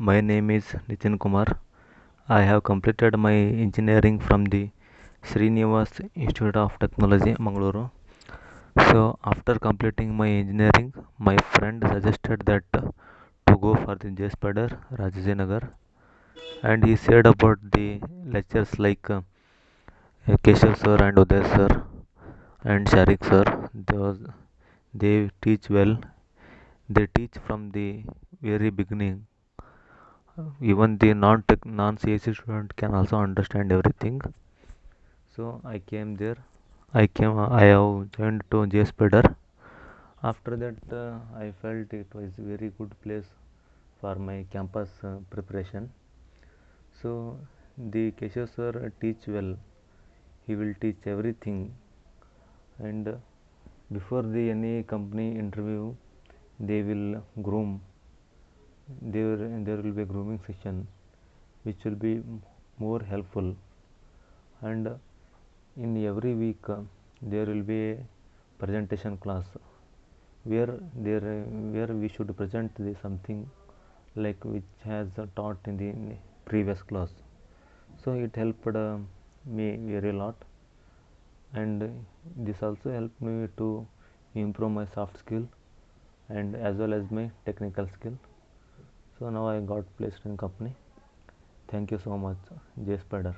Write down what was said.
My name is Nitin Kumar. I have completed my engineering from the Srinivas Institute of Technology, Mangaluru. So, after completing my engineering, my friend suggested that to go for the Jspider Rajajinagar, and he said about the lectures like Keshav sir and Uday sir and Sharik sir. They teach well. They teach from the very beginning. Even the non CSC student can also understand everything. So I came there. I have joined to JSPIDER. After that, I felt it was very good place for my campus preparation. So the Keshav sir teach well. He will teach everything, and before the any company interview, they will groom. There will be a grooming session, which will be more helpful. And in every week, there will be a presentation class where we should present something like which has taught in the previous class. So it helped me very lot, and this also helped me to improve my soft skill and as well as my technical skill. So now I got placed in company. Thank you so much, JSPIDER.